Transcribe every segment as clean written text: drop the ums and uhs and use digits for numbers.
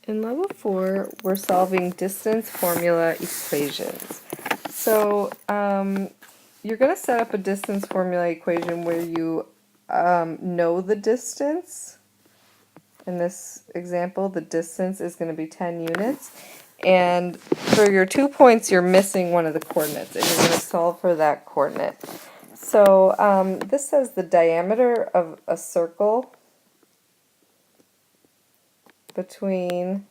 In level 4, we're solving distance formula equations. So you're going to set up a distance formula equation where you know the distance. In this example, the distance is going to be 10 units. And for your 2 points, you're missing one of the coordinates, and you're going to solve for that coordinate. So this says the diameter of a circle between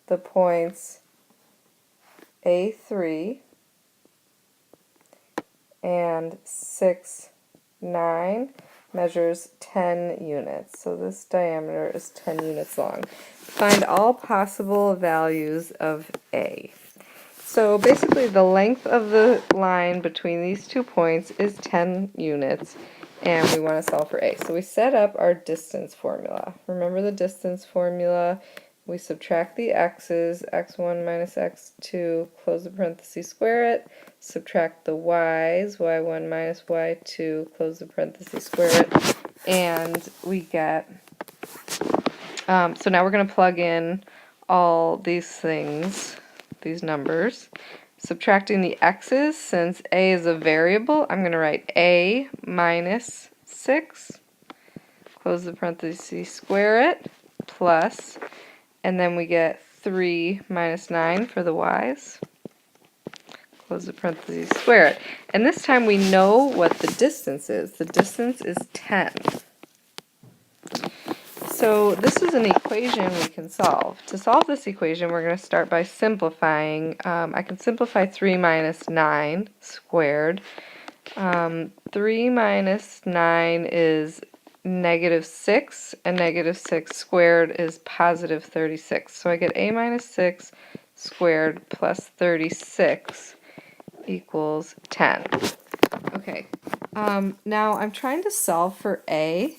the points A3 and 6, 9 measures 10 units. So this diameter is 10 units long. Find all possible values of A. So basically the length of the line between these 2 points is 10 units, and we want to solve for A. So we set up our distance formula. Remember the distance formula? We subtract the x's, x1 minus x2, close the parentheses, square it, subtract the y's, y1 minus y2, close the parentheses, square it, and we get, so now we're going to plug in all these things, these numbers. Subtracting the x's, since a is a variable, I'm going to write a minus 6, close the parentheses, square it, plus, and then we get 3 minus 9 for the y's. Close the parentheses, square it. And this time we know what the distance is. The distance is 10. So this is an equation we can solve. To solve this equation, we're going to start by simplifying. I can simplify 3 minus 9 squared. 3 minus 9 is negative 6, and negative 6 squared is positive 36. So I get a minus 6 squared plus 36 equals 10. Okay, now I'm trying to solve for a,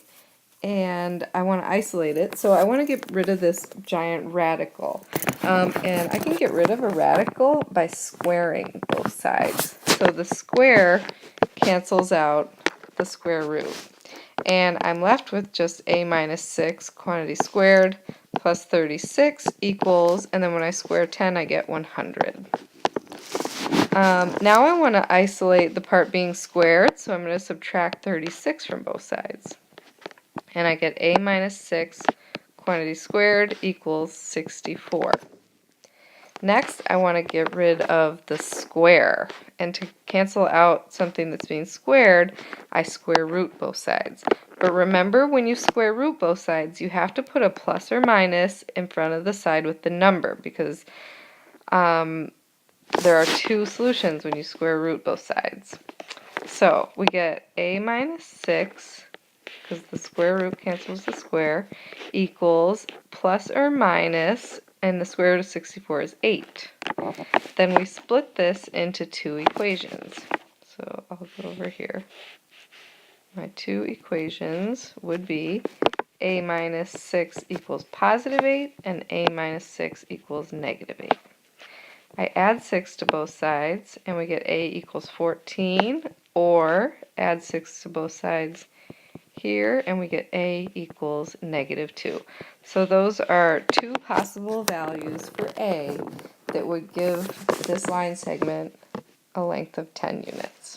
and I want to isolate it, so I want to get rid of this giant radical. And I can get rid of a radical by squaring both sides. So the square cancels out the square root. And I'm left with just a minus 6 quantity squared plus 36 equals, and then when I square 10 I get 100. Now I want to isolate the part being squared, so I'm going to subtract 36 from both sides. And I get a minus 6 quantity squared equals 64. Next, I want to get rid of the square. And to cancel out something that's being squared, I square root both sides. But remember, when you square root both sides, you have to put a plus or minus in front of the side with the number, because there are 2 solutions when you square root both sides. So we get a minus 6, because the square root cancels the square, equals plus or minus, and the square root of 64 is 8. Then we split this into 2 equations. So I'll go over here. My 2 equations would be a minus 6 equals positive 8, and a minus 6 equals negative 8. I add 6 to both sides, and we get a equals 14, or add 6 to both sides here, and we get a equals negative 2. So those are 2 possible values for a that would give this line segment a length of 10 units.